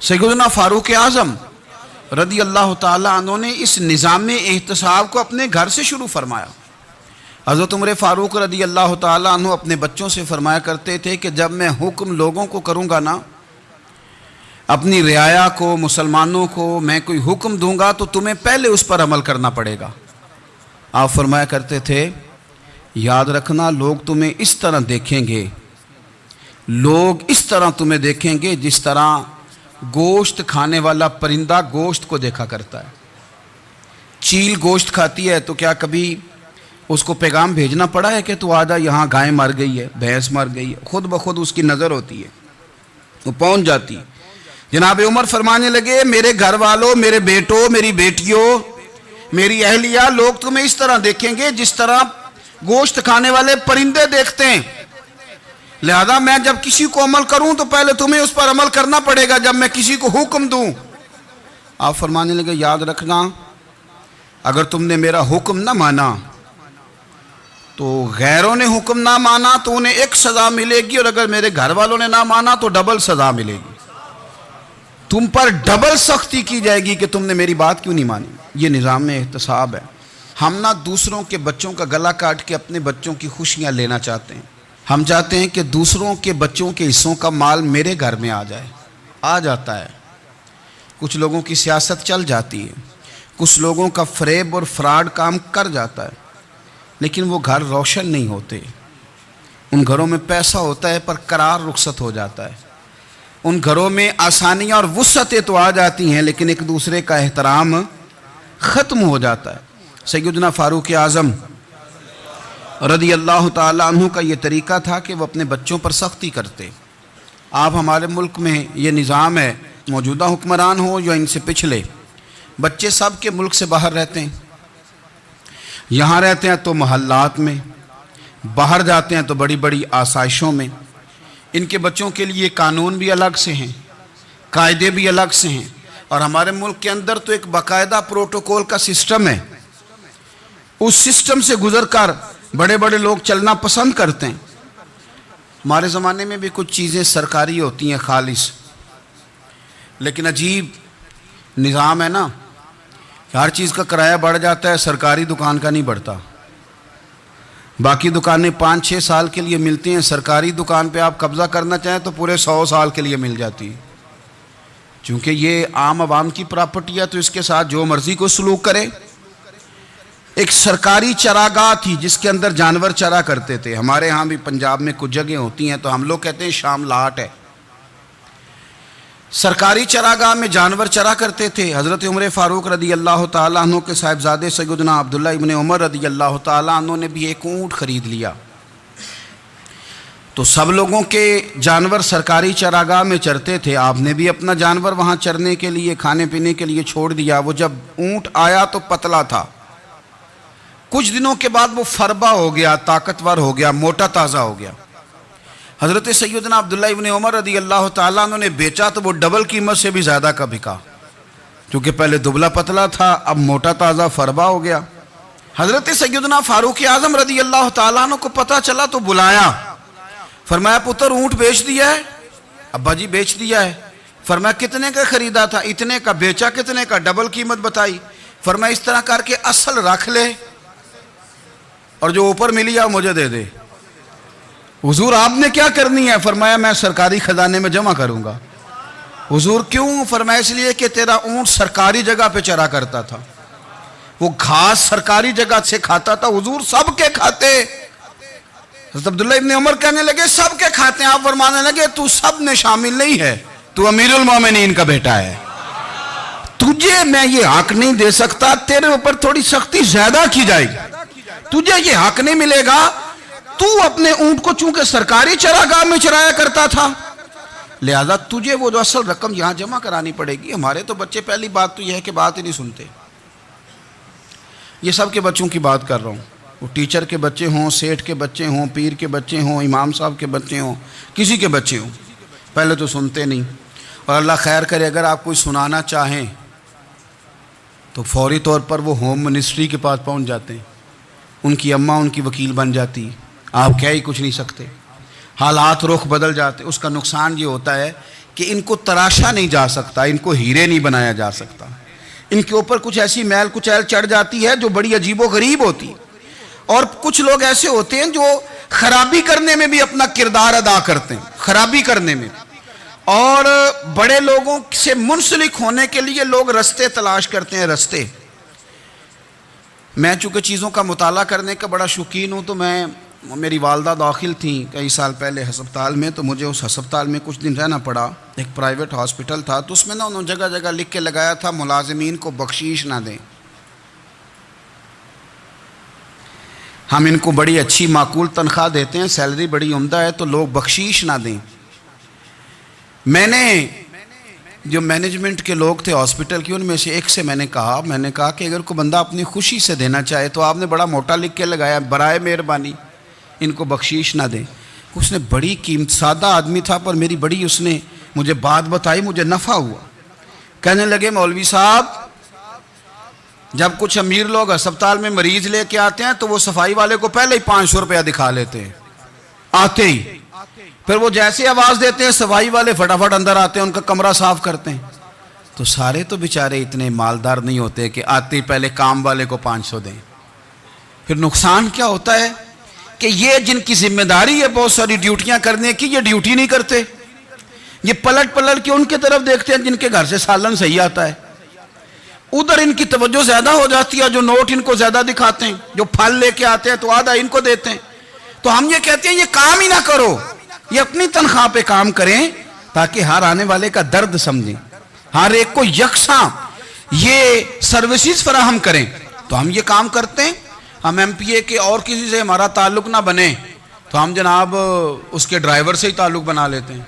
سیدنا فاروق اعظم رضی اللہ تعالیٰ عنہ نے اس نظام احتساب کو اپنے گھر سے شروع فرمایا۔ حضرت عمر فاروق رضی اللہ تعالیٰ عنہ اپنے بچوں سے فرمایا کرتے تھے کہ جب میں حکم لوگوں کو کروں گا نا، اپنی رعایا کو، مسلمانوں کو میں کوئی حکم دوں گا تو تمہیں پہلے اس پر عمل کرنا پڑے گا۔ آپ فرمایا کرتے تھے یاد رکھنا لوگ تمہیں اس طرح دیکھیں گے، لوگ اس طرح تمہیں دیکھیں گے جس طرح گوشت کھانے والا پرندہ گوشت کو دیکھا کرتا ہے۔ چیل گوشت کھاتی ہے تو کیا کبھی اس کو پیغام بھیجنا پڑا ہے کہ تو آجا یہاں گائے مر گئی ہے، بھینس مر گئی ہے؟ خود بخود اس کی نظر ہوتی ہے، وہ پہنچ جاتی ہے۔ جناب عمر فرمانے لگے میرے گھر والوں، میرے بیٹوں، میری بیٹیوں، میری اہلیہ، لوگ تمہیں اس طرح دیکھیں گے جس طرح گوشت کھانے والے پرندے دیکھتے ہیں، لہذا میں جب کسی کو عمل کروں تو پہلے تمہیں اس پر عمل کرنا پڑے گا جب میں کسی کو حکم دوں۔ آپ فرمانے لگے یاد رکھنا اگر تم نے میرا حکم نہ مانا تو غیروں نے حکم نہ مانا تو انہیں ایک سزا ملے گی، اور اگر میرے گھر والوں نے نہ مانا تو ڈبل سزا ملے گی، تم پر ڈبل سختی کی جائے گی کہ تم نے میری بات کیوں نہیں مانی۔ یہ نظام احتساب ہے۔ ہم نہ دوسروں کے بچوں کا گلا کاٹ کے اپنے بچوں کی خوشیاں لینا چاہتے ہیں، ہم چاہتے ہیں کہ دوسروں کے بچوں کے حصوں کا مال میرے گھر میں آ جائے، آ جاتا ہے۔ کچھ لوگوں کی سیاست چل جاتی ہے، کچھ لوگوں کا فریب اور فراڈ کام کر جاتا ہے، لیکن وہ گھر روشن نہیں ہوتے۔ ان گھروں میں پیسہ ہوتا ہے پر قرار رخصت ہو جاتا ہے، ان گھروں میں آسانیاں اور وسعتیں تو آ جاتی ہیں لیکن ایک دوسرے کا احترام ختم ہو جاتا ہے۔ سیدنا فاروق اعظم رضی اللہ تعالیٰ عنہ کا یہ طریقہ تھا کہ وہ اپنے بچوں پر سختی کرتے۔ آپ ہمارے ملک میں یہ نظام ہے، موجودہ حکمران ہو یا ان سے پچھلے، بچے سب کے ملک سے باہر رہتے ہیں، یہاں رہتے ہیں تو محلات میں، باہر جاتے ہیں تو بڑی بڑی آسائشوں میں۔ ان کے بچوں کے لیے قانون بھی الگ سے ہیں، قاعدے بھی الگ سے ہیں، اور ہمارے ملک کے اندر تو ایک باقاعدہ پروٹوکول کا سسٹم ہے۔ اس سسٹم سے گزر کر بڑے بڑے لوگ چلنا پسند کرتے ہیں۔ ہمارے زمانے میں بھی کچھ چیزیں سرکاری ہوتی ہیں خالص، لیکن عجیب نظام ہے نا، ہر چیز کا کرایہ بڑھ جاتا ہے، سرکاری دکان کا نہیں بڑھتا۔ باقی دکانیں 5-6 سال کے لیے ملتی ہیں، سرکاری دکان پہ آپ قبضہ کرنا چاہیں تو پورے 100 سال کے لیے مل جاتی ہے۔ چونکہ یہ عام عوام کی پراپرٹی ہے تو اس کے ساتھ جو مرضی کو سلوک کرے۔ ایک سرکاری چراگاہ تھی جس کے اندر جانور چرا کرتے تھے، ہمارے ہاں بھی پنجاب میں کچھ جگہیں ہوتی ہیں تو ہم لوگ کہتے ہیں شام لاٹ ہے۔ سرکاری چراگاہ میں جانور چرا کرتے تھے۔ حضرت عمر فاروق رضی اللہ تعالیٰ عنہ کے صاحبزادے سیدنا عبداللہ ابن عمر رضی اللہ تعالیٰ عنہ نے بھی ایک اونٹ خرید لیا، تو سب لوگوں کے جانور سرکاری چراگاہ میں چرتے تھے، آپ نے بھی اپنا جانور وہاں چرنے کے لیے، کھانے پینے کے لیے چھوڑ دیا۔ وہ جب اونٹ آیا تو پتلا تھا، کچھ دنوں کے بعد وہ فربا ہو گیا، طاقتور ہو گیا، موٹا تازہ ہو گیا۔ حضرت سیدنا عبداللہ ابن عمر رضی اللہ تعالیٰ عنہ نے بیچا تو وہ ڈبل قیمت سے بھی زیادہ کا بکا، کیونکہ پہلے دبلا پتلا تھا، اب موٹا تازہ فربا ہو گیا۔ حضرت سیدنا فاروق اعظم رضی اللہ تعالیٰ عنہ کو پتہ چلا تو بلایا، فرمایا پتر اونٹ بیچ دیا ہے؟ ابا جی بیچ دیا ہے۔ فرمایا کتنے کا خریدا تھا؟ اتنے کا۔ بیچا کتنے کا؟ ڈبل قیمت بتائی۔ فرمایا اس طرح کر کے اصل رکھ لے اور جو اوپر ملی ہے مجھے دے دے۔ حضور آپ نے کیا کرنی ہے؟ فرمایا میں سرکاری خزانے میں جمع کروں گا۔ حضور کیوں؟ فرمایا اس لیے کہ تیرا اونٹ سرکاری جگہ پہ چرا کرتا تھا، وہ گھاس سرکاری جگہ سے کھاتا تھا۔ حضور سب کے کھاتے۔ حضرت عبداللہ ابن عمر کہنے لگے سب کے کھاتے ہیں۔ آپ فرمانے لگے تو سب میں شامل نہیں ہے، تو امیر المومنین کا بیٹا ہے، تجھے میں یہ حق نہیں دے سکتا، تیرے اوپر تھوڑی سختی زیادہ کی جائے گی، تجھے یہ حق نہیں ملے گا۔ تو اپنے اونٹ کو چونکہ سرکاری چراگاہ میں چرایا کرتا تھا، لہذا تجھے وہ جو اصل رقم یہاں جمع کرانی پڑے گی۔ ہمارے تو بچے پہلی بات تو یہ ہے کہ بات ہی نہیں سنتے۔ یہ سب کے بچوں کی بات کر رہا ہوں، وہ ٹیچر کے بچے ہوں، سیٹھ کے بچے ہوں، پیر کے بچے ہوں، امام صاحب کے بچے ہوں، کسی کے بچے ہوں، پہلے تو سنتے نہیں۔ اور اللہ خیر کرے اگر آپ کوئی سنانا چاہیں تو فوری طور پر وہ ہوم منسٹری کے پاس پہنچ جاتے ہیں، ان کی اماں ان کی وکیل بن جاتی، آپ کہہ ہی کچھ نہیں سکتے، حالات رخ بدل جاتے۔ اس کا نقصان یہ ہوتا ہے کہ ان کو تراشا نہیں جا سکتا، ان کو ہیرے نہیں بنایا جا سکتا، ان کے اوپر کچھ ایسی میل کچیل چڑھ جاتی ہے جو بڑی عجیب و غریب ہوتی. اور کچھ لوگ ایسے ہوتے ہیں جو خرابی کرنے میں بھی اپنا کردار ادا کرتے ہیں، خرابی کرنے میں. اور بڑے لوگوں سے منسلک ہونے کے لیے لوگ رستے تلاش کرتے ہیں، رستے. میں چونکہ چیزوں کا مطالعہ کرنے کا بڑا شوقین ہوں، تو میری والدہ داخل تھیں کئی سال پہلے ہسپتال میں، تو مجھے اس ہسپتال میں کچھ دن رہنا پڑا. ایک پرائیویٹ ہاسپٹل تھا، تو اس میں انہوں نے جگہ جگہ لکھ کے لگایا تھا ملازمین کو بخشیش نہ دیں. ہم ان کو بڑی اچھی معقول تنخواہ دیتے ہیں، سیلری بڑی عمدہ ہے، تو لوگ بخشیش نہ دیں. میں نے جو مینجمنٹ کے لوگ تھے ہاسپٹل کی، ان میں سے ایک سے میں نے کہا کہ اگر کوئی بندہ اپنی خوشی سے دینا چاہے تو آپ نے بڑا موٹا لکھ کے لگایا برائے مہربانی ان کو بخشیش نہ دیں. اس نے بڑی قیمت، سادہ آدمی تھا پر میری بڑی اس نے مجھے بات بتائی، مجھے نفع ہوا. کہنے لگے مولوی صاحب، جب کچھ امیر لوگ ہسپتال میں مریض لے کے آتے ہیں تو وہ صفائی والے کو پہلے ہی 500 روپیہ دکھا لیتے ہیں آتے ہی. پھر وہ جیسے آواز دیتے ہیں صفائی والے فٹافٹ اندر آتے ہیں، ان کا کمرہ صاف کرتے ہیں. تو سارے تو بیچارے اتنے مالدار نہیں ہوتے کہ آتے ہی پہلے کام والے کو 500 دیں. پھر نقصان کیا ہوتا ہے کہ یہ جن کی ذمہ داری ہے بہت ساری ڈیوٹیاں کرنے کی، یہ ڈیوٹی نہیں کرتے. یہ پلٹ کے ان کے طرف دیکھتے ہیں جن کے گھر سے سالن صحیح آتا ہے، ادھر ان کی توجہ زیادہ ہو جاتی ہے. جو نوٹ ان کو زیادہ دکھاتے ہیں، جو پھل لے کے آتے ہیں تو آدھا ان کو دیتے ہیں. تو ہم یہ کہتے ہیں یہ کام ہی نہ کرو، یہ اپنی تنخواہ پہ کام کریں تاکہ ہر آنے والے کا درد سمجھیں، ہر ایک کو یکساں یہ سروسز فراہم کریں. تو ہم یہ کام کرتے ہیں. ہم ایم پی اے کے اور کسی سے ہمارا تعلق نہ بنے تو ہم جناب اس کے ڈرائیور سے ہی تعلق بنا لیتے ہیں.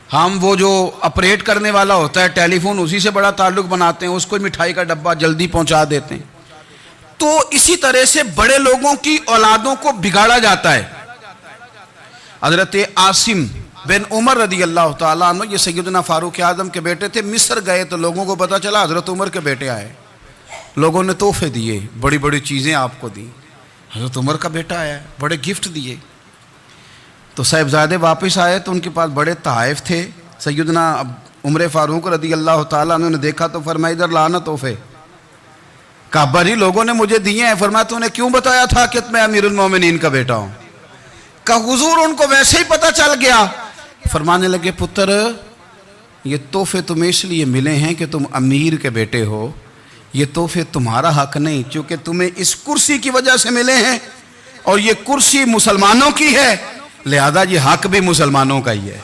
ہم وہ جو آپریٹ کرنے والا ہوتا ہے ٹیلی فون، اسی سے بڑا تعلق بناتے ہیں، اس کو مٹھائی کا ڈبہ جلدی پہنچا دیتے ہیں. تو اسی طرح سے بڑے لوگوں کی اولادوں کو بگاڑا جاتا ہے. حضرت عاصم بن عمر رضی اللہ تعالیٰ عنہ، یہ سیدنا فاروق اعظم کے بیٹے تھے. مصر گئے تو لوگوں کو پتا چلا حضرت عمر کے بیٹے آئے. لوگوں نے تحفے دیے، بڑی بڑی چیزیں آپ کو دی. حضرت عمر کا بیٹا آیا، بڑے گفٹ دیے. تو صاحبزادے واپس آئے تو ان کے پاس بڑے تحائف تھے. سیدنا عمر فاروق رضی اللہ تعالیٰ عنہ نے دیکھا تو فرمایا ادھر لانا تحفے. کہا بھری لوگوں نے مجھے دیے ہیں. فرمایا تو نے کیوں بتایا تھا کہ میں امیر المومنین کا بیٹا ہوں؟ کہا حضور ان کو ویسے ہی پتہ چل گیا. فرمانے لگے پتر، یہ تحفے تمہیں اس لیے ملے ہیں کہ تم امیر کے بیٹے ہو، یہ تحفے تمہارا حق نہیں، چونکہ تمہیں اس کرسی کی وجہ سے ملے ہیں اور یہ کرسی مسلمانوں کی ہے، لہذا یہ حق بھی مسلمانوں کا ہی ہے.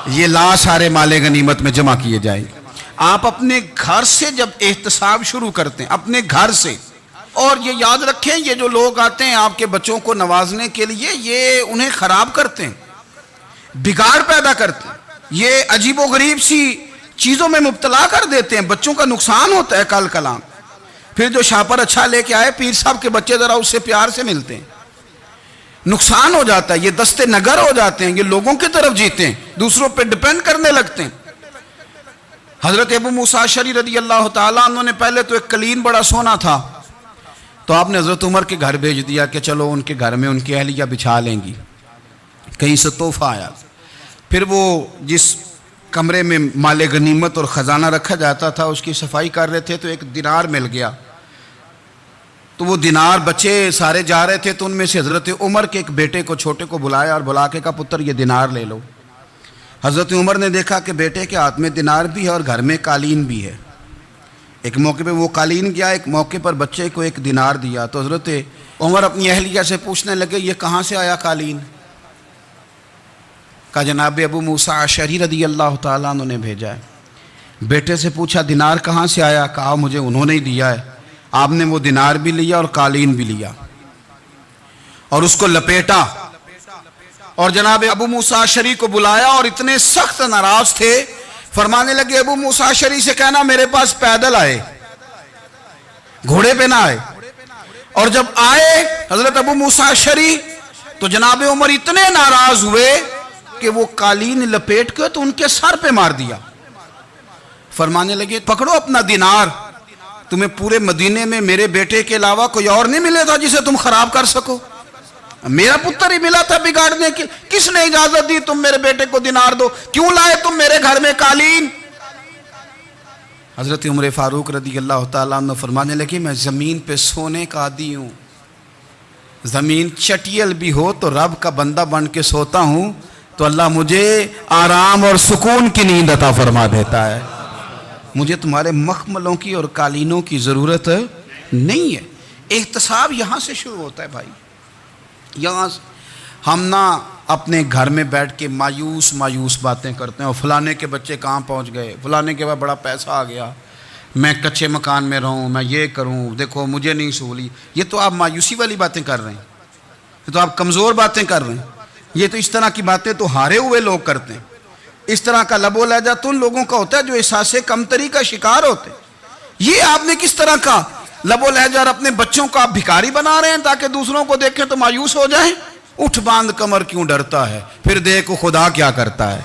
یہ لا سارے مال غنیمت میں جمع کیے جائیں. آپ اپنے گھر سے جب احتساب شروع کرتے ہیں، اپنے گھر سے، اور یہ یاد رکھیں یہ جو لوگ آتے ہیں آپ کے بچوں کو نوازنے کے لیے، یہ انہیں خراب کرتے ہیں، بگاڑ پیدا کرتے ہیں، یہ عجیب و غریب سی چیزوں میں مبتلا کر دیتے ہیں. بچوں کا نقصان ہوتا ہے کل کلام. پھر جو شاپر اچھا لے کے آئے پیر صاحب کے بچے ذرا اس سے پیار سے ملتے ہیں، نقصان ہو جاتا ہے. یہ دستے نگر ہو جاتے ہیں، یہ لوگوں کی طرف جیتے ہیں، دوسروں پہ ڈیپینڈ کرنے لگتے ہیں. حضرت ابو موسیٰ اشعری رضی اللہ تعالیٰ عنہ نے پہلے تو ایک قلین بڑا سونا تھا، تو آپ نے حضرت عمر کے گھر بھیج دیا کہ چلو ان کے گھر میں ان کی اہلیہ بچھا لیں گی. کہیں سے تحفہ آیا. پھر وہ جس کمرے میں مال غنیمت اور خزانہ رکھا جاتا تھا اس کی صفائی کر رہے تھے تو ایک دینار مل گیا. تو وہ دینار بچے سارے جا رہے تھے تو ان میں سے حضرت عمر کے ایک بیٹے کو چھوٹے کو بلایا اور بلا کے کہا پتر یہ دینار لے لو. حضرت عمر نے دیکھا کہ بیٹے کے ہاتھ میں دینار بھی ہے اور گھر میں قالین بھی ہے. ایک موقع پہ وہ قالین گیا، ایک موقع پر بچے کو ایک دینار دیا. تو حضرت عمر اپنی اہلیہ سے پوچھنے لگے یہ کہاں سے آیا قالین؟ کہا جناب ابو موسیٰ اشعری رضی اللہ تعالیٰ عنہ نے بھیجا ہے. بیٹے سے پوچھا دینار کہاں سے آیا؟ کہا مجھے انہوں نے ہی دیا ہے. آپ نے وہ دینار بھی لیا اور قالین بھی لیا اور اس کو لپیٹا اور جناب ابو موسیٰ اشعری کو بلایا اور اتنے سخت ناراض تھے. فرمانے لگے ابو موسیٰ اشعری سے کہنا میرے پاس پیدل آئے، گھوڑے پہ نہ آئے. اور جب آئے حضرت ابو موسیٰ اشعری تو جناب عمر اتنے ناراض ہوئے کہ وہ قالین لپیٹ کے تو ان کے سر پہ مار دیا. فرمانے لگے پکڑو اپنا دینار، تمہیں پورے مدینے میں میرے بیٹے کے علاوہ کوئی اور نہیں ملے تھا جسے تم خراب کر سکو. میرا پتر ہی ملا تھا بگاڑنے کی، کس نے اجازت دی تم میرے بیٹے کو دینار دو؟ کیوں لائے تم میرے گھر میں قالین؟ حضرت عمر فاروق رضی اللہ تعالیٰ عنہ فرمانے لگے میں زمین پہ سونے کا عادی ہوں، زمین چٹیل بھی ہو تو رب کا بندہ بن کے سوتا ہوں تو اللہ مجھے آرام اور سکون کی نیند عطا فرما دیتا ہے، مجھے تمہارے مخملوں کی اور قالینوں کی ضرورت نہیں ہے۔ احتساب یہاں سے شروع ہوتا ہے بھائی، یہاں ہم نہ اپنے گھر میں بیٹھ کے مایوس باتیں کرتے ہیں، اور فلانے کے بچے کہاں پہنچ گئے، فلانے کے بعد بڑا پیسہ آ گیا، میں کچے مکان میں رہوں، میں یہ کروں، دیکھو مجھے نہیں سہولی۔ یہ تو آپ مایوسی والی باتیں کر رہے ہیں، یہ تو آپ کمزور باتیں کر رہے ہیں، یہ تو اس طرح کی باتیں تو ہارے ہوئے لوگ کرتے ہیں۔ اس طرح کا لب و لہجہ تو ان لوگوں کا ہوتا ہے جو احساس کمتری کا شکار ہوتے ہیں۔ یہ آپ نے کس طرح کا لب و لہجہ، اور اپنے بچوں کو آپ بھکاری بنا رہے ہیں تاکہ دوسروں کو دیکھیں تو مایوس ہو جائیں۔ اٹھ باندھ کمر کیوں ڈرتا ہے، پھر دیکھو خدا کیا کرتا ہے۔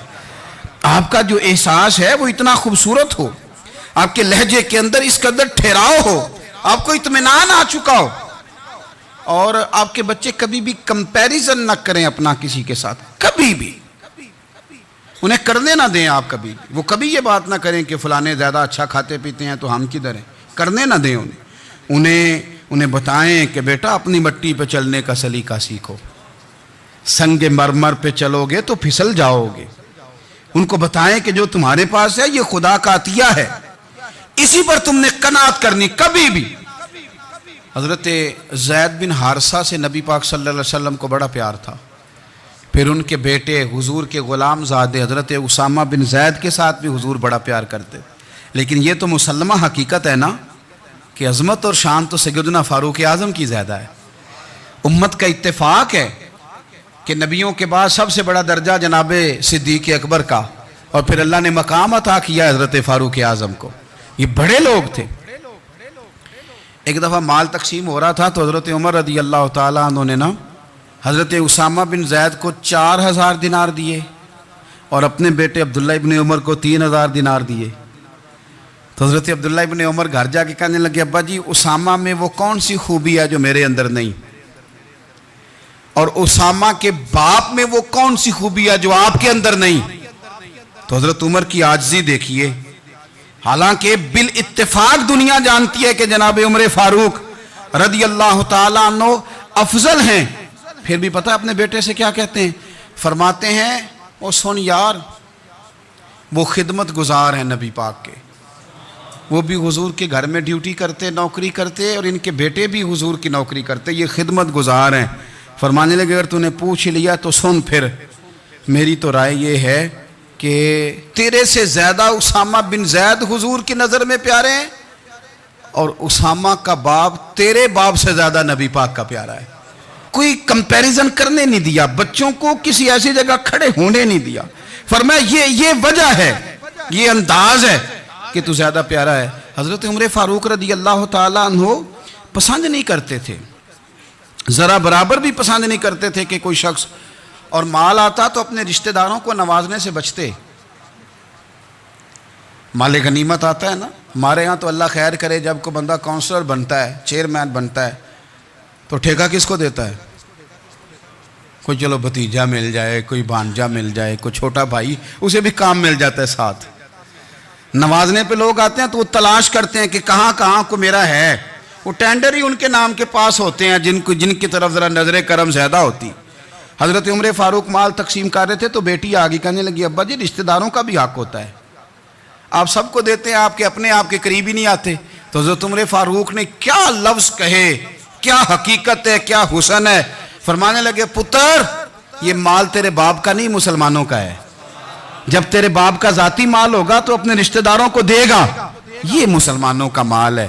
آپ کا جو احساس ہے وہ اتنا خوبصورت ہو، آپ کے لہجے کے اندر اس قدر ٹھہراؤ ہو، آپ کو اطمینان آ چکا ہو، اور آپ کے بچے کبھی بھی کمپیریزن نہ کریں اپنا کسی کے ساتھ، کبھی بھی انہیں کرنے نہ دیں آپ کبھی بھی۔ وہ کبھی یہ بات نہ کریں کہ فلانے زیادہ اچھا کھاتے پیتے ہیں تو ہم کدھر ہیں، کرنے نہ دیں انہیں بتائیں کہ بیٹا اپنی مٹی پہ چلنے کا سلیقہ سیکھو، سنگ مرمر پہ چلو گے تو پھسل جاؤ گے۔ ان کو بتائیں کہ جو تمہارے پاس ہے یہ خدا کا عطیہ ہے، اسی پر تم نے قناعت کرنی کبھی بھی۔ حضرت زید بن حارثہ سے نبی پاک صلی اللہ علیہ وسلم کو بڑا پیار تھا، پھر ان کے بیٹے حضور کے غلام زادے حضرت اسامہ بن زید کے ساتھ بھی حضور بڑا پیار کرتے، لیکن یہ تو مسلمہ حقیقت ہے نا کہ عظمت اور شان تو سیدنا فاروق اعظم کی زیادہ ہے۔ امت کا اتفاق ہے کہ نبیوں کے بعد سب سے بڑا درجہ جناب صدیق اکبر کا، اور پھر اللہ نے مقام عطا کیا حضرت فاروق اعظم کو، یہ بڑے لوگ تھے۔ ایک دفعہ مال تقسیم ہو رہا تھا تو حضرت عمر رضی اللہ تعالیٰ عنہ نے نا حضرت اسامہ بن زید کو 4000 دینار دیے، اور اپنے بیٹے عبداللہ ابن عمر کو 3000 دینار دیے۔ تو حضرت عبداللہ ابن عمر گھر جا کے کہنے لگے ابا جی اسامہ میں وہ کون سی خوبی ہے جو میرے اندر نہیں، اور اسامہ کے باپ میں وہ کون سی خوبی ہے جو آپ کے اندر نہیں۔ تو حضرت عمر کی عاجزی دیکھیے، حالانکہ بالاتفاق دنیا جانتی ہے کہ جناب عمر فاروق رضی اللہ تعالیٰ عنہ افضل ہیں، پھر بھی پتہ اپنے بیٹے سے کیا کہتے ہیں؟ فرماتے ہیں وہ سن یار، وہ خدمت گزار ہیں نبی پاک کے، وہ بھی حضور کے گھر میں ڈیوٹی کرتے، نوکری کرتے، اور ان کے بیٹے بھی حضور کی نوکری کرتے، یہ خدمت گزار ہیں۔ فرمانے لگے اگر تو نے پوچھ لیا تو سن، پھر میری تو رائے یہ ہے کہ تیرے سے زیادہ اسامہ بن زید حضور کی نظر میں پیارے ہیں، اور اسامہ کا باپ تیرے باپ سے زیادہ نبی پاک کا پیارا ہے۔ کوئی کمپیریزن کرنے نہیں دیا، بچوں کو کسی ایسی جگہ کھڑے ہونے نہیں دیا، فرمایا یہ وجہ ہے، یہ انداز ہے کہ تو زیادہ پیارا ہے۔ حضرت عمر فاروق رضی اللہ تعالیٰ عنہ پسند نہیں کرتے تھے، ذرا برابر بھی پسند نہیں کرتے تھے کہ کوئی شخص اور مال آتا تو اپنے رشتہ داروں کو نوازنے سے بچتے۔ مال غنیمت آتا ہے نا، ہمارے ہاں تو اللہ خیر کرے جب کوئی بندہ کونسلر بنتا ہے، چیئرمین بنتا ہے، تو ٹھیکہ کس کو دیتا ہے؟ کوئی چلو بھتیجا مل جائے، کوئی بھانجا مل جائے، کوئی چھوٹا بھائی، اسے بھی کام مل جاتا ہے ساتھ۔ نوازنے پہ لوگ آتے ہیں تو وہ تلاش کرتے ہیں کہ کہاں کہاں کو میرا ہے، وہ ٹینڈر ہی ان کے نام کے پاس ہوتے ہیں جن کی طرف ذرا نظر کرم زیادہ ہوتی۔ حضرت عمر فاروق مال تقسیم کر رہے تھے تو بیٹی آگے کہنے لگی ابا جی رشتہ داروں کا بھی حق ہوتا ہے، آپ سب کو دیتے ہیں، آپ کے قریب ہی نہیں آتے۔ تو حضرت عمر فاروق نے کیا لفظ کہے، کیا حقیقت ہے، کیا حسن ہے، فرمانے لگے پتر یہ مال تیرے باپ کا نہیں مسلمانوں کا ہے، جب تیرے باپ کا ذاتی مال ہوگا تو اپنے رشتہ داروں کو دے گا، یہ مسلمانوں کا مال ہے،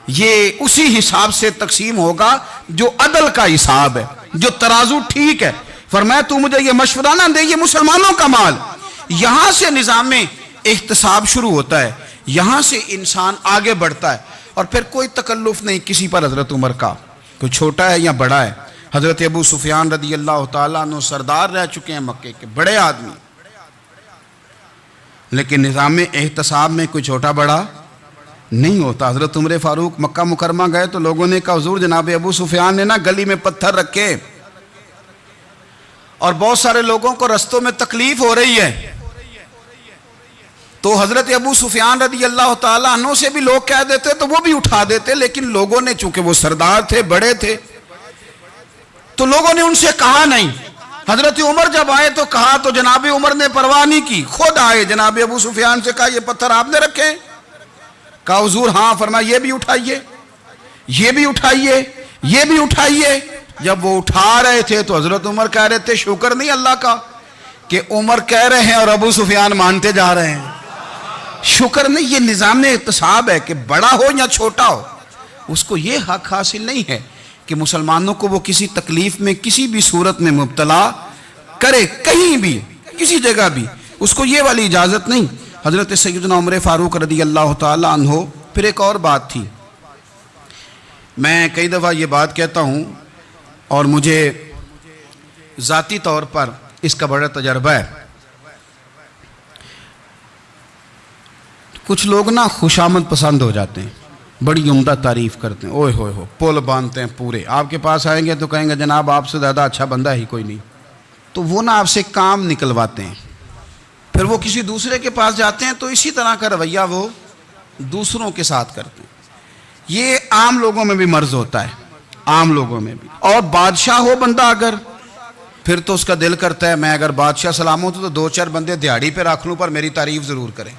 یہ اسی حساب سے تقسیم ہوگا جو عدل کا حساب ہے، جو ترازو ٹھیک ہے۔ فرمایا تو مجھے یہ مشورہ نہ دے، یہ مسلمانوں کا مال۔ یہاں سے نظام احتساب شروع ہوتا ہے، یہاں سے انسان آگے بڑھتا ہے، اور پھر کوئی تکلف نہیں کسی پر حضرت عمر کا، کوئی چھوٹا ہے یا بڑا ہے۔ حضرت ابو سفیان رضی اللہ تعالیٰ عنہ سردار رہ چکے ہیں مکے کے، بڑے آدمی، لیکن نظام احتساب میں کوئی چھوٹا بڑا نہیں ہوتا۔ حضرت عمر فاروق مکہ مکرمہ گئے تو لوگوں نے کہا حضور جناب ابو سفیان نے نا گلی میں پتھر رکھے، اور بہت سارے لوگوں کو رستوں میں تکلیف ہو رہی ہے، تو حضرت ابو سفیان رضی اللہ تعالیٰ عنہ سے بھی لوگ کہہ دیتے تو وہ بھی اٹھا دیتے، لیکن لوگوں نے چونکہ وہ سردار تھے، بڑے تھے، تو لوگوں نے ان سے کہا نہیں۔ حضرت عمر جب آئے تو کہا تو جناب عمر نے پرواہ نہیں کی، خود آئے جناب ابو سفیان سے کہا یہ پتھر آپ نے رکھے؟ کہا حضور ہاں۔ فرمایا یہ بھی اٹھائیے، یہ بھی اٹھائیے، یہ بھی اٹھائیے۔ جب وہ اٹھا رہے تھے تو حضرت عمر کہہ رہے تھے شکر نہیں اللہ کا کہ عمر کہہ رہے ہیں اور ابو سفیان مانتے جا رہے ہیں، شکر نہیں۔ یہ نظام احتساب ہے کہ بڑا ہو یا چھوٹا ہو، اس کو یہ حق حاصل نہیں ہے کہ مسلمانوں کو وہ کسی تکلیف میں کسی بھی صورت میں مبتلا کرے، کہیں بھی کسی جگہ بھی، اس کو یہ والی اجازت نہیں۔ حضرت سیدنا عمر فاروق رضی اللہ تعالی عنہ۔ پھر ایک اور بات تھی، میں کئی دفعہ یہ بات کہتا ہوں اور مجھے ذاتی طور پر اس کا بڑا تجربہ ہے۔ کچھ لوگ نا خوشامد پسند ہو جاتے ہیں، بڑی عمدہ تعریف کرتے ہیں، اوئے ہوئے ہو پول باندھتے ہیں پورے، آپ کے پاس آئیں گے تو کہیں گے جناب آپ سے زیادہ اچھا بندہ ہی کوئی نہیں، تو وہ نا آپ سے کام نکلواتے ہیں۔ پھر وہ کسی دوسرے کے پاس جاتے ہیں تو اسی طرح کا رویہ وہ دوسروں کے ساتھ کرتے ہیں۔ یہ عام لوگوں میں بھی مرض ہوتا ہے، عام لوگوں میں بھی۔ اور بادشاہ ہو بندہ اگر، پھر تو اس کا دل کرتا ہے میں اگر بادشاہ سلامت ہوں تو دو چار بندے دیہڑی پہ رکھ لوں پر میری تعریف ضرور کریں۔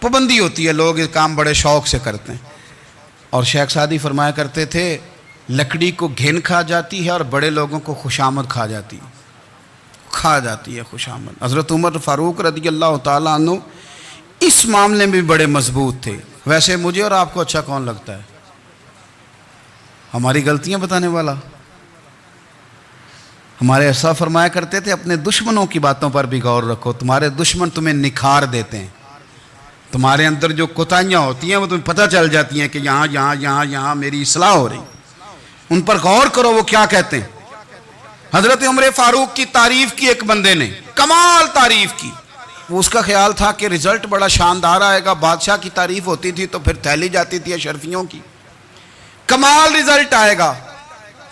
پابندی ہوتی ہے، لوگ یہ کام بڑے شوق سے کرتے ہیں۔ اور شیخ سعدی فرمایا کرتے تھے لکڑی کو گھن کھا جاتی ہے اور بڑے لوگوں کو خوشامد کھا جاتی ہے خوشامد۔ حضرت عمر فاروق رضی اللہ تعالیٰ عنہ اس معاملے میں بھی بڑے مضبوط تھے۔ ویسے مجھے اور آپ کو اچھا کون لگتا ہے؟ ہماری غلطیاں بتانے والا؟ ہمارے ایسا فرمایا کرتے تھے اپنے دشمنوں کی باتوں پر بھی غور رکھو، تمہارے دشمن تمہیں نکھار دیتے ہیں، تمہارے اندر جو کوتاہیاں ہوتی ہیں وہ تمہیں پتہ چل جاتی ہیں کہ یہاں میری اصلاح ہو رہی، ان پر غور کرو وہ کیا کہتے ہیں۔ حضرت عمر فاروق کی تعریف کی ایک بندے نے، کمال تعریف کی، وہ اس کا خیال تھا کہ رزلٹ بڑا شاندار آئے گا، بادشاہ کی تعریف ہوتی تھی تو پھر تھیلی جاتی تھی اشرفیوں کی، کمال رزلٹ آئے گا۔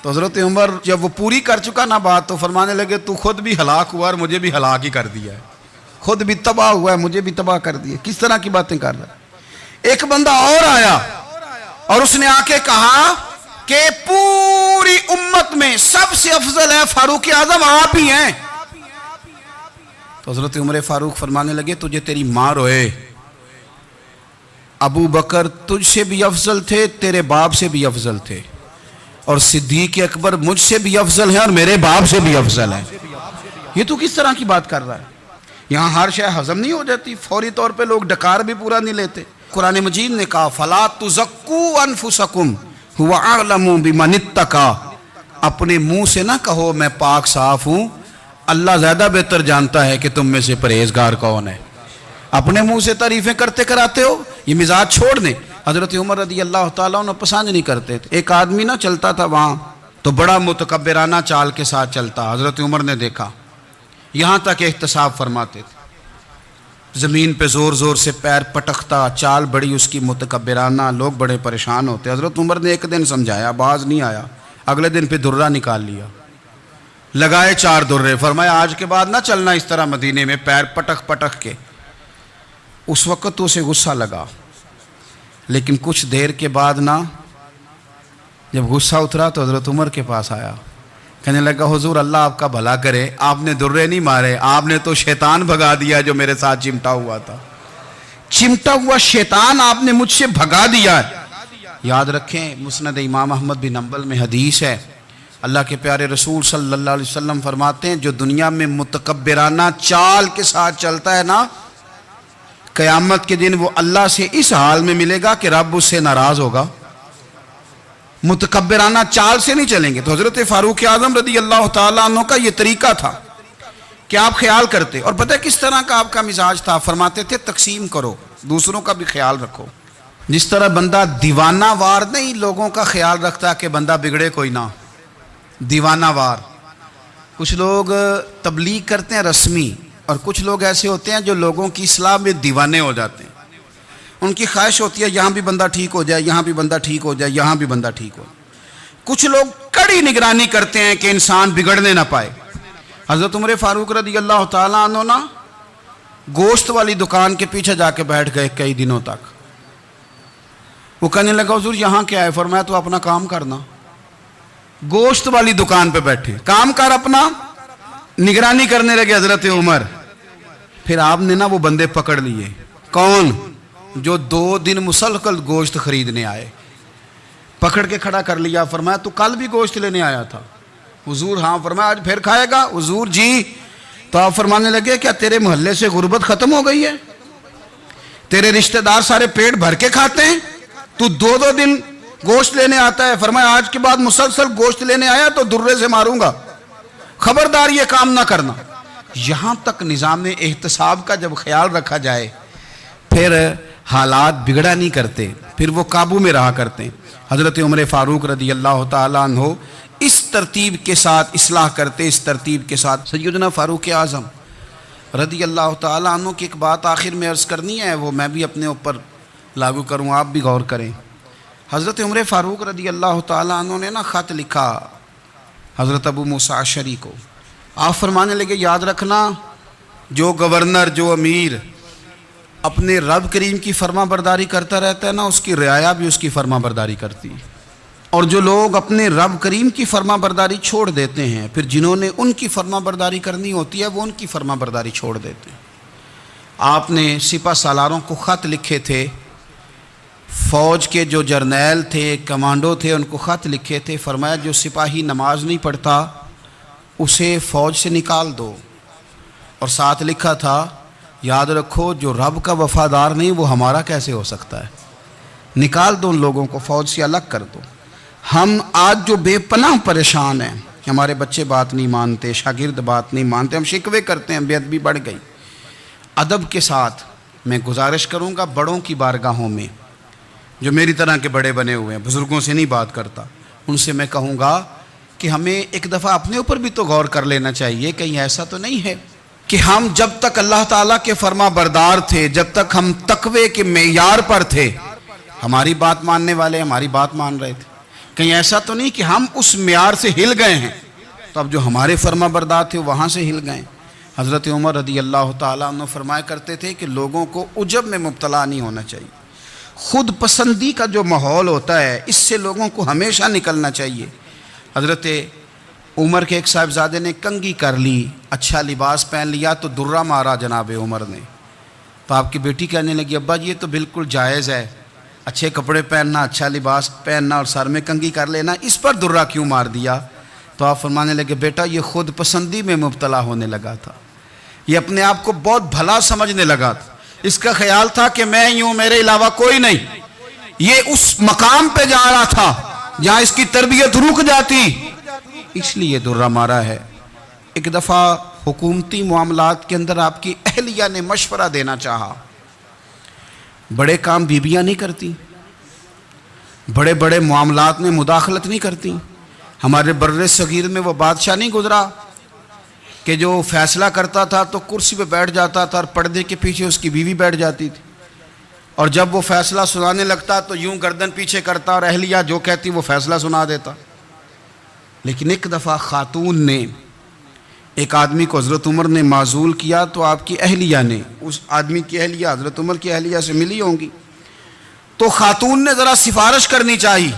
تو حضرت عمر جب وہ پوری کر چکا نا بات تو فرمانے لگے تو خود بھی ہلاک ہوا اور مجھے بھی ہلاک ہی کر دیا ہے، خود بھی تباہ ہوا ہے مجھے بھی تباہ کر دیا۔ کس طرح کی باتیں کر رہا ہے؟ ایک بندہ اور آیا اور اس نے آ کے کہا کہ پوری امت میں سب سے افضل ہے فاروق اعظم آپ ہی ہیں۔ تو حضرت عمر فاروق فرمانے لگے تجھے تیری ماں روئے، ابو بکر تجھ سے بھی افضل تھے، تیرے باپ سے بھی افضل تھے، اور صدیق اکبر مجھ سے بھی افضل ہیں اور میرے باپ سے بھی افضل ہیں۔ یہ تو کس طرح کی بات کر رہا ہے؟ یہاں ہر شے ہضم نہیں ہو جاتی، فوری طور پہ لوگ ڈکار بھی پورا نہیں لیتے۔ قرآن مجید نے کہا فَلَا تُزَكُّوا أَنفُسَكُمْ هُوَ أَعْلَمُ بِمَنِ اتَّقَىٰ، اپنے منہ سے نہ کہو میں پاک صاف ہوں، اللہ زیادہ بہتر جانتا ہے کہ تم میں سے پرہیزگار کون ہے۔ اپنے منہ سے تعریفیں کرتے کراتے ہو، یہ مزاج چھوڑ دیں۔ حضرت عمر رضی اللہ تعالیٰ عنہ پسند نہیں کرتے تھے۔ ایک آدمی نہ چلتا تھا وہاں تو بڑا متکبرانہ چال کے ساتھ چلتا، حضرت عمر نے دیکھا، یہاں تک احتساب فرماتے تھے، زمین پہ زور زور سے پیر پٹکتا، چال بڑی اس کی متکبرانہ، لوگ بڑے پریشان ہوتے۔ حضرت عمر نے ایک دن سمجھایا، باز نہیں آیا، اگلے دن پہ درہ نکال لیا، لگائے 4 درے، فرمایا آج کے بعد نہ چلنا اس طرح مدینے میں پیر پٹک پٹک کے۔ اس وقت تو اسے غصہ لگا، لیکن کچھ دیر کے بعد نا جب غصہ اترا تو حضرت عمر کے پاس آیا، کہنے لگا حضور اللہ آپ کا بھلا کرے، آپ نے درے نہیں مارے، آپ نے تو شیطان بھگا دیا جو میرے ساتھ چمٹا ہوا تھا، چمٹا ہوا شیطان آپ نے مجھ سے بھگا دیا ہے۔ یاد رکھیں مسند امام احمد بن حنبل میں حدیث ہے، اللہ کے پیارے رسول صلی اللہ علیہ وسلم فرماتے ہیں جو دنیا میں متکبرانہ چال کے ساتھ چلتا ہے نا، قیامت کے دن وہ اللہ سے اس حال میں ملے گا کہ رب اس سے ناراض ہوگا، متکبرانہ چال سے نہیں چلیں گے۔ تو حضرت فاروق اعظم رضی اللہ تعالیٰ عنہ کا یہ طریقہ تھا کہ آپ خیال کرتے، اور پتہ کس طرح کا آپ کا مزاج تھا؟ فرماتے تھے تقسیم کرو، دوسروں کا بھی خیال رکھو۔ جس طرح بندہ دیوانہ وار نہیں لوگوں کا خیال رکھتا کہ بندہ بگڑے کوئی نہ، دیوانہ وار۔ کچھ لوگ تبلیغ کرتے ہیں رسمی، اور کچھ لوگ ایسے ہوتے ہیں جو لوگوں کی اصلاح میں دیوانے ہو جاتے ہیں، ان کی خواہش ہوتی ہے یہاں بھی بندہ ٹھیک ہو جائے، یہاں بھی بندہ ٹھیک ہو جائے، یہاں بھی بندہ ٹھیک ہو۔ کچھ لوگ کڑی نگرانی کرتے ہیں کہ انسان بگڑنے نہ پائے، حضرت عمر فاروق رضی اللہ تعالیٰ عنہ نا گوشت والی دکان کے پیچھے جا کے بیٹھ گئے کئی دنوں تک. وہ کہنے لگا حضور یہاں کیا ہے؟ فرمایا تو اپنا کام کرنا. گوشت والی دکان پہ بیٹھے کام کر اپنا. نگرانی کرنے لگے حضرت عمر. پھر آپ نے نا وہ بندے پکڑ لیے. کون؟ جو 2 دن مسلسل گوشت خریدنے آئے. پکڑ کے کھڑا کر لیا. فرمایا تو کل بھی گوشت لینے آیا تھا؟ حضور ہاں. فرمایا آج پھر کھائے گا؟ حضور جی. تو آپ فرمانے لگے کیا تیرے محلے سے غربت ختم ہو گئی ہے؟ تیرے رشتہ دار سارے پیٹ بھر کے کھاتے ہیں، تو 2 دن گوشت لینے آتا ہے؟ فرمایا آج کے بعد مسلسل گوشت لینے آیا تو درے سے ماروں گا، خبردار یہ کام نہ کرنا. یہاں تک نظام احتساب کا جب خیال رکھا جائے پھر حالات بگڑا نہیں کرتے، پھر وہ قابو میں رہا کرتے. حضرت عمر فاروق رضی اللہ تعالیٰ عنہ اس ترتیب کے ساتھ اصلاح کرتے، اس ترتیب کے ساتھ. سیدنا فاروق اعظم رضی اللہ تعالیٰ عنہ کی ایک بات آخر میں عرض کرنی ہے، وہ میں بھی اپنے اوپر لاگو کروں، آپ بھی غور کریں. حضرت عمر فاروق رضی اللہ تعالیٰ عنہ نے نا خط لکھا حضرت ابو موسیٰ اشعری کو. آپ فرمانے لگے یاد رکھنا جو گورنر، جو امیر اپنے رب کریم کی فرما برداری کرتا رہتا ہے نا، اس کی رعایا بھی اس کی فرما برداری کرتی ہے. اور جو لوگ اپنے رب کریم کی فرما برداری چھوڑ دیتے ہیں، پھر جنہوں نے ان کی فرما برداری کرنی ہوتی ہے وہ ان کی فرما برداری چھوڑ دیتے ہیں. آپ نے سپہ سالاروں کو خط لکھے تھے، فوج کے جو جرنیل تھے، کمانڈو تھے، ان کو خط لکھے تھے. فرمایا جو سپاہی نماز نہیں پڑھتا اسے فوج سے نکال دو. اور ساتھ لکھا تھا یاد رکھو جو رب کا وفادار نہیں وہ ہمارا کیسے ہو سکتا ہے، نکال دو ان لوگوں کو، فوج سے الگ کر دو. ہم آج جو بے پناہ پریشان ہیں، ہمارے بچے بات نہیں مانتے، شاگرد بات نہیں مانتے، ہم شکوے کرتے ہیں، بے ادبی بڑھ گئی. ادب کے ساتھ میں گزارش کروں گا بڑوں کی بارگاہوں میں، جو میری طرح کے بڑے بنے ہوئے ہیں، بزرگوں سے نہیں بات کرتا، ان سے میں کہوں گا کہ ہمیں ایک دفعہ اپنے اوپر بھی تو غور کر لینا چاہیے. کہیں ایسا تو نہیں ہے کہ ہم جب تک اللہ تعالیٰ کے فرما بردار تھے، جب تک ہم تقوی کے معیار پر تھے، ہماری بات ماننے والے ہماری بات مان رہے تھے. کہیں ایسا تو نہیں کہ ہم اس معیار سے ہل گئے ہیں تو اب جو ہمارے فرما بردار تھے وہاں سے ہل گئے. حضرت عمر رضی اللہ تعالیٰ عنہ فرمایا کرتے تھے کہ لوگوں کو عجب میں مبتلا نہیں ہونا چاہیے. خود پسندی کا جو ماحول ہوتا ہے اس سے لوگوں کو ہمیشہ نکلنا چاہیے. حضرت عمر کے ایک صاحبزادے نے کنگھی کر لی، اچھا لباس پہن لیا تو درہ مارا جناب عمر نے. تو آپ کی بیٹی کہنے لگی ابا یہ تو بالکل جائز ہے، اچھے کپڑے پہننا، اچھا لباس پہننا اور سر میں کنگھی کر لینا، اس پر درہ کیوں مار دیا؟ تو آپ فرمانے لگے بیٹا یہ خود پسندی میں مبتلا ہونے لگا تھا، یہ اپنے آپ کو بہت بھلا سمجھنے لگا تھا. اس کا خیال تھا کہ میں ہی ہوں، میرے علاوہ کوئی نہیں. یہ اس مقام پہ جا رہا تھا جہاں اس کی تربیت رک جاتی، اس لیے درہ مارا ہے. ایک دفعہ حکومتی معاملات کے اندر آپ کی اہلیہ نے مشورہ دینا چاہا. بڑے کام بیویاں نہیں کرتی، بڑے بڑے معاملات میں مداخلت نہیں کرتی. ہمارے بر صغیر میں وہ بادشاہ نہیں گزرا کہ جو فیصلہ کرتا تھا تو کرسی پہ بیٹھ جاتا تھا اور پردے کے پیچھے اس کی بیوی بیٹھ جاتی تھی، اور جب وہ فیصلہ سنانے لگتا تو یوں گردن پیچھے کرتا اور اہلیہ جو کہتی وہ فیصلہ سنا دیتا. لیکن ایک دفعہ خاتون نے ایک آدمی کو حضرت عمر نے معزول کیا تو آپ کی اہلیہ نے، اس آدمی کی اہلیہ حضرت عمر کی اہلیہ سے ملی ہوں گی، تو خاتون نے ذرا سفارش کرنی چاہی.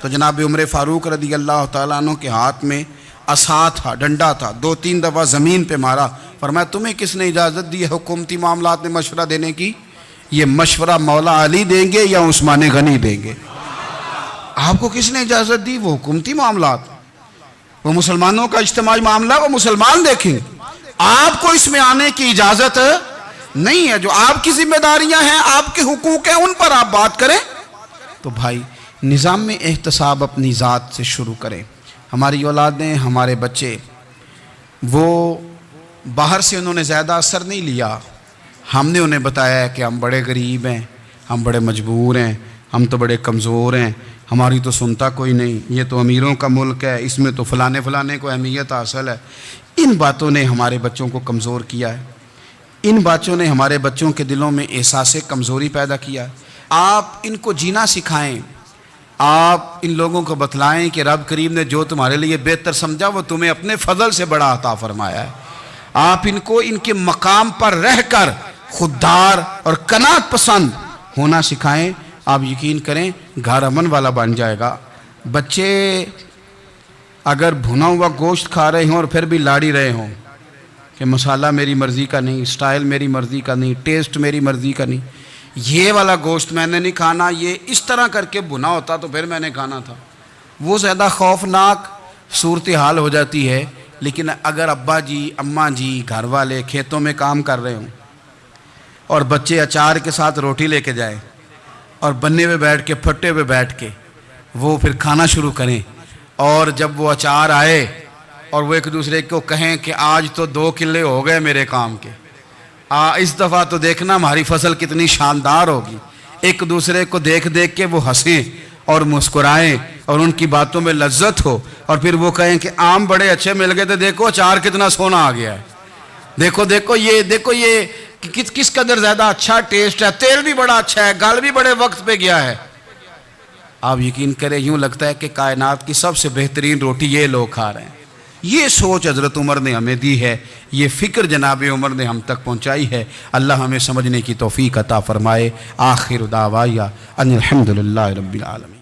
تو جناب عمر فاروق رضی اللہ تعالیٰ عنہ کے ہاتھ میں عصا تھا، ڈنڈا تھا، 2-3 دفعہ زمین پہ مارا. فرمایا تمہیں کس نے اجازت دی ہے حکومتی معاملات میں مشورہ دینے کی؟ یہ مشورہ مولا علی دیں گے یا عثمان غنی دیں گے؟ آپ کو کس نے اجازت دی؟ وہ حکومتی معاملات، وہ مسلمانوں کا اجتماعی معاملہ، وہ مسلمان دیکھیں. آپ کو اس میں آنے کی اجازت نہیں ہے. جو آپ کی ذمہ داریاں ہیں، آپ کے حقوق ہیں، ان پر آپ بات کریں. تو بھائی نظام میں احتساب اپنی ذات سے شروع کریں. ہماری اولادیں، ہمارے بچے، وہ باہر سے انہوں نے زیادہ اثر نہیں لیا. ہم نے انہیں بتایا ہے کہ ہم بڑے غریب ہیں، ہم بڑے مجبور ہیں، ہم تو بڑے کمزور ہیں، ہماری تو سنتا کوئی نہیں، یہ تو امیروں کا ملک ہے، اس میں تو فلانے کو اہمیت حاصل ہے. ان باتوں نے ہمارے بچوں کو کمزور کیا ہے. ان باتوں نے ہمارے بچوں کے دلوں میں احساس کمزوری پیدا کیا ہے. آپ ان کو جینا سکھائیں. آپ ان لوگوں کو بتلائیں کہ رب کریم نے جو تمہارے لیے بہتر سمجھا وہ تمہیں اپنے فضل سے بڑا عطا فرمایا ہے. آپ ان کو ان کے مقام پر رہ کر خوددار اور قناعت پسند ہونا سکھائیں. آپ یقین کریں گھر امن والا بن جائے گا. بچے اگر بھنا ہوا گوشت کھا رہے ہوں اور پھر بھی لاڑی رہے ہوں کہ مسالہ میری مرضی کا نہیں، سٹائل میری مرضی کا نہیں، ٹیسٹ میری مرضی کا نہیں، یہ والا گوشت میں نے نہیں کھانا، یہ اس طرح کر کے بھنا ہوتا تو پھر میں نے کھانا تھا، وہ زیادہ خوفناک صورتحال ہو جاتی ہے. لیکن اگر ابا جی اماں جی گھر والے کھیتوں میں کام کر رہے ہوں اور بچے اچار کے ساتھ روٹی لے کے جائیں اور بننے پہ بیٹھ کے پھٹے پہ بیٹھ کے وہ پھر کھانا شروع کریں، اور جب وہ اچار آئے اور وہ ایک دوسرے کو کہیں کہ آج تو 2 کلے ہو گئے میرے کام کے، اس دفعہ تو دیکھنا ہماری فصل کتنی شاندار ہوگی، ایک دوسرے کو دیکھ دیکھ کے وہ ہنسیں اور مسکرائیں اور ان کی باتوں میں لذت ہو، اور پھر وہ کہیں کہ آم بڑے اچھے مل گئے تھے، دیکھو اچار کتنا سونا آ گیا ہے، دیکھو یہ کس قدر زیادہ اچھا ٹیسٹ ہے، تیل بھی بڑا اچھا ہے، گل بھی بڑے وقت پہ گیا ہے. آپ یقین کریں یوں لگتا ہے کہ کائنات کی سب سے بہترین روٹی یہ لوگ کھا رہے ہیں. یہ سوچ حضرت عمر نے ہمیں دی ہے، یہ فکر جناب عمر نے ہم تک پہنچائی ہے. اللہ ہمیں سمجھنے کی توفیق عطا فرمائے. آخر دعوایا ان الحمدللہ رب العالمین.